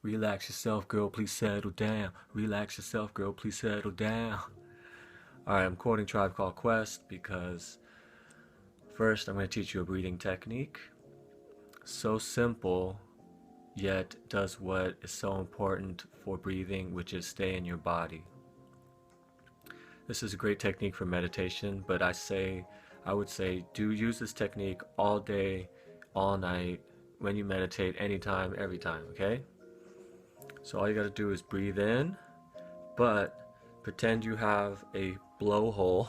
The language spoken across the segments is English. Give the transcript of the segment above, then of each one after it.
Relax yourself, girl, please settle down. Relax yourself, girl, please settle down. Alright, I'm quoting Tribe Called Quest because first I'm going to teach you a breathing technique. So simple, yet does what is so important for breathing, which is stay in your body. This is a great technique for meditation, but I would say do use this technique all day, all night, when you meditate, anytime, every time, okay? So all you gotta do is breathe in, but pretend you have a blowhole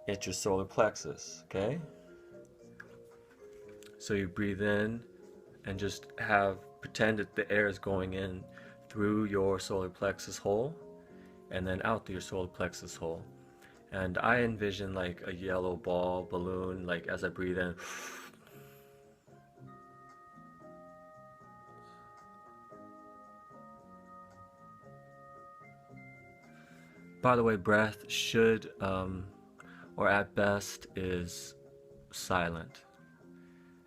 at your solar plexus, okay? So you breathe in and just pretend that the air is going in through your solar plexus hole and then out through your solar plexus hole. And I envision like a yellow ball balloon, like as I breathe in. By the way, breath should, or at best, is silent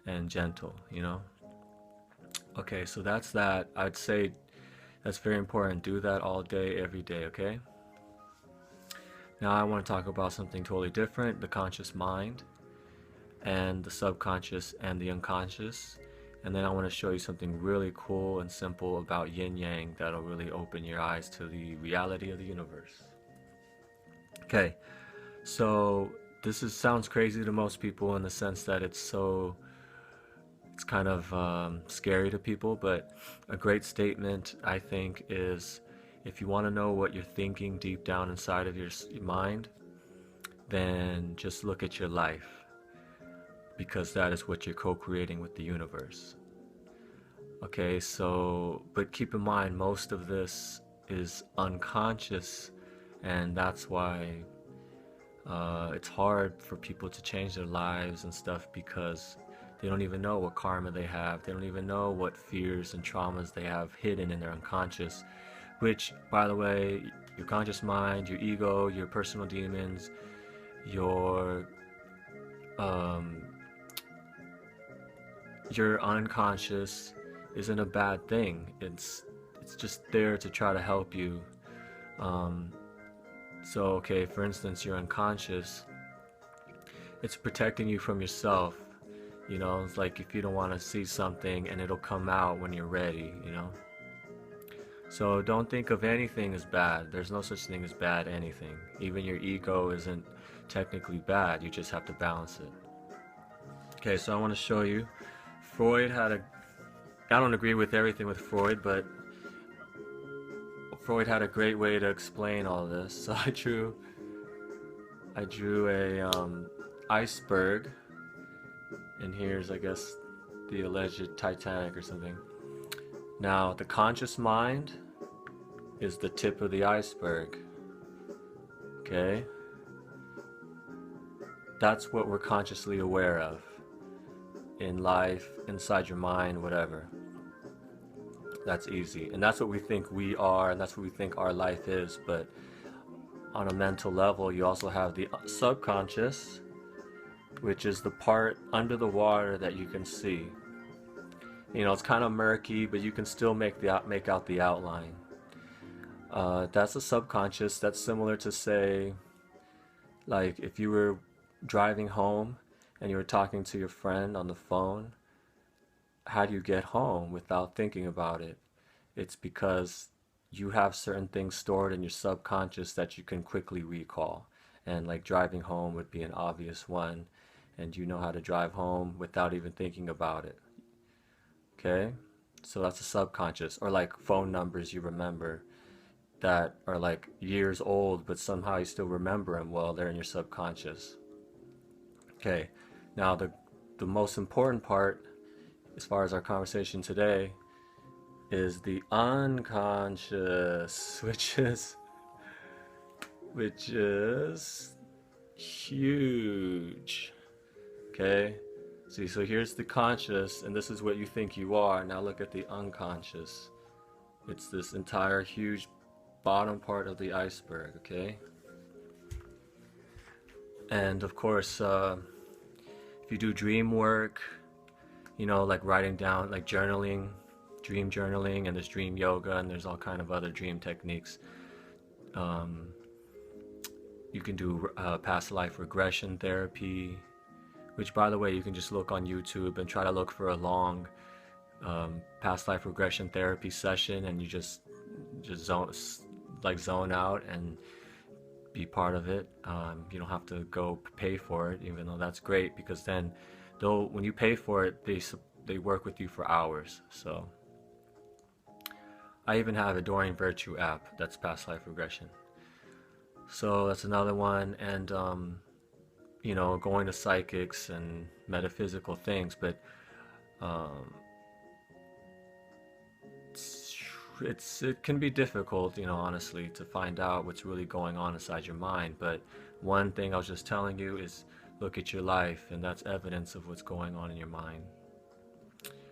and gentle, you know? Okay, so that's that. I'd say that's very important. Do that all day, every day, okay? Now I want to talk about something totally different, the conscious mind and the subconscious and the unconscious. And then I want to show you something really cool and simple about yin yang that'll really open your eyes to the reality of the universe. Okay, so sounds crazy to most people in the sense that it's kind of scary to people, but a great statement I think is if you want to know what you're thinking deep down inside of your mind, then just look at your life, because that is what you're co-creating with the universe. Okay, so, but keep in mind, most of this is unconscious, and that's why it's hard for people to change their lives and stuff, because they don't even know what karma they have. They don't even know what fears and traumas they have hidden in their unconscious, which, by the way, your conscious mind, your ego, your personal demons, your unconscious isn't a bad thing. It's just there to try to help you. So, okay, for instance, your unconscious, it's protecting you from yourself. You know, it's like if you don't want to see something and it'll come out when you're ready, you know? So don't think of anything as bad. There's no such thing as bad anything. Even your ego isn't technically bad. You just have to balance it. Okay, so I want to show you. I don't agree with everything with Freud, but Freud had a great way to explain all this. So I drew a iceberg, and here's, I guess, the alleged Titanic or something. Now, the conscious mind is the tip of the iceberg. Okay? That's what we're consciously aware of in life, inside your mind, whatever. That's easy. And that's what we think we are, and that's what we think our life is. But on a mental level, you also have the subconscious, which is the part under the water that you can see. You know, it's kind of murky, but you can still make out the outline. That's the subconscious. That's similar to, say, like if you were driving home and you were talking to your friend on the phone. How do you get home without thinking about it? It's because you have certain things stored in your subconscious that you can quickly recall. And like driving home would be an obvious one. And you know how to drive home without even thinking about it. Okay? So that's the subconscious. Or like phone numbers you remember that are like years old, but somehow you still remember them. Well, they're in your subconscious. Okay. Now the most important part as far as our conversation today is the unconscious, which is huge. Okay? See, so here's the conscious, and this is what you think you are. Now look at the unconscious. It's this entire huge bottom part of the iceberg, okay? And of course, if you do dream work, you know, like writing down, like journaling, dream journaling, and there's dream yoga, and there's all kind of other dream techniques. Um, you can do past life regression therapy, which, by the way, you can just look on YouTube and try to look for a long past life regression therapy session, and you just zone out and be part of it. You don't have to go pay for it, even though that's great, because then when you pay for it, they work with you for hours. So I even have a Dorian Virtue app that's past life regression. So that's another one. And you know, going to psychics and metaphysical things, but um, it can be difficult, you know, honestly, to find out what's really going on inside your mind. But one thing I was just telling you is look at your life, and that's evidence of what's going on in your mind.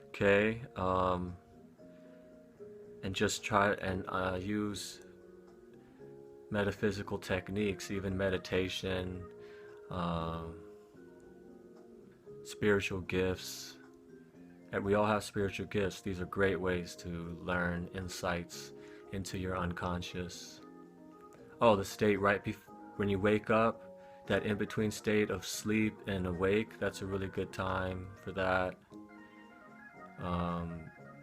Okay, and just try and use metaphysical techniques, even meditation, spiritual gifts. And we all have spiritual gifts. These are great ways to learn insights into your unconscious. Oh, the state right when you wake up, that in-between state of sleep and awake, that's a really good time for that.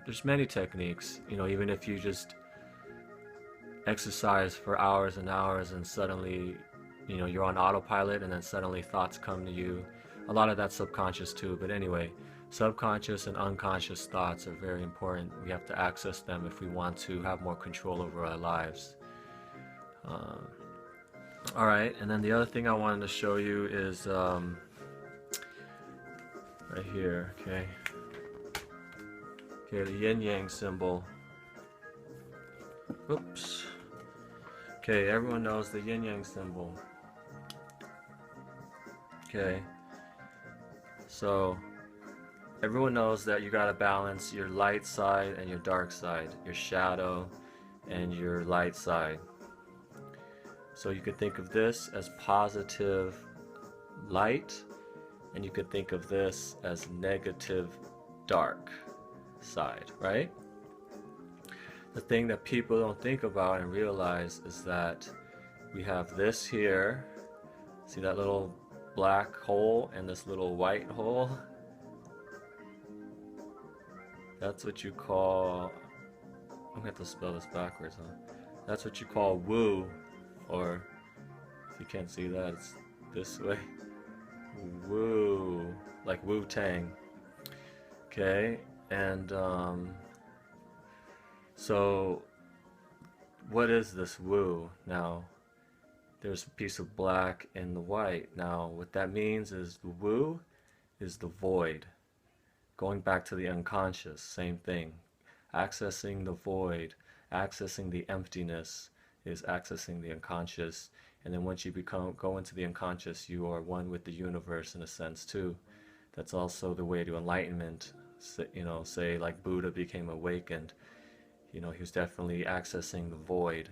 There's many techniques, you know, even if you just exercise for hours and hours and suddenly, you know, you're on autopilot and then suddenly thoughts come to you. A lot of that's subconscious too, but anyway, subconscious and unconscious thoughts are very important. We have to access them if we want to have more control over our lives. All right, and then the other thing I wanted to show you is right here, okay? Okay, the yin-yang symbol. Oops. Okay, everyone knows the yin-yang symbol. Okay, so everyone knows that you gotta balance your light side and your dark side, your shadow and your light side. So you could think of this as positive light, and you could think of this as negative dark side, right? The thing that people don't think about and realize is that we have this here. See that little black hole and this little white hole? That's what you call, I'm gonna have to spell this backwards, huh? That's what you call Wu, or if you can't see that, it's this way. Wu, like Wu-Tang. Okay, and so what is this Wu? Now, there's a piece of black and the white. Now, what that means is the Wu is the void. Going back to the unconscious, same thing. Accessing the void, accessing the emptiness is accessing the unconscious. And then once you go into the unconscious, you are one with the universe in a sense too. That's also the way to enlightenment. You know, say like Buddha became awakened. You know, he was definitely accessing the void,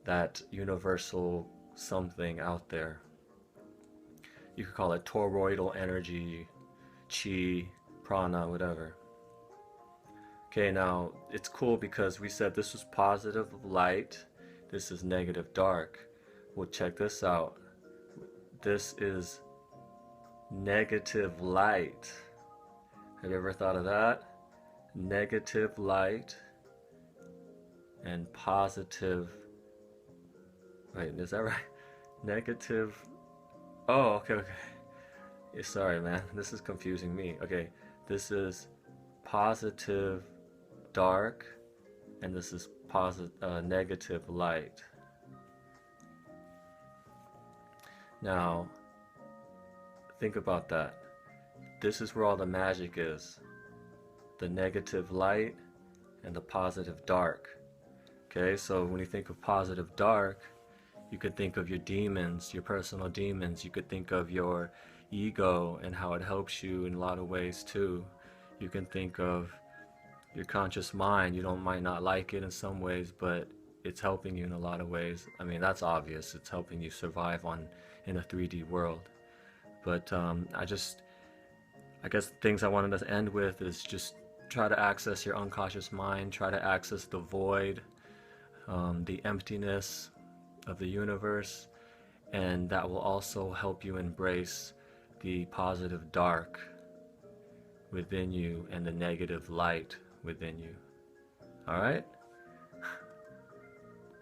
that universal something out there. You could call it toroidal energy, chi, prana, whatever. Okay, now it's cool because we said this was positive light, this is negative dark. Well, check this out. This is negative light. Have you ever thought of that? Negative light and positive. Wait, is that right? Negative. Oh, okay. Yeah, sorry, man. This is confusing me. Okay, this is positive dark, and this is negative light. Now, think about that. This is where all the magic is. The negative light and the positive dark. Okay, so when you think of positive dark, you could think of your demons, your personal demons. You could think of your ego and how it helps you in a lot of ways too. You can think of your conscious mind. You might not like it in some ways, but it's helping you in a lot of ways. I mean, that's obvious. It's helping you survive in a 3D world. But I guess the things I wanted to end with is just try to access your unconscious mind, try to access the void, the emptiness of the universe, and that will also help you embrace the positive dark within you and the negative light within you. All right?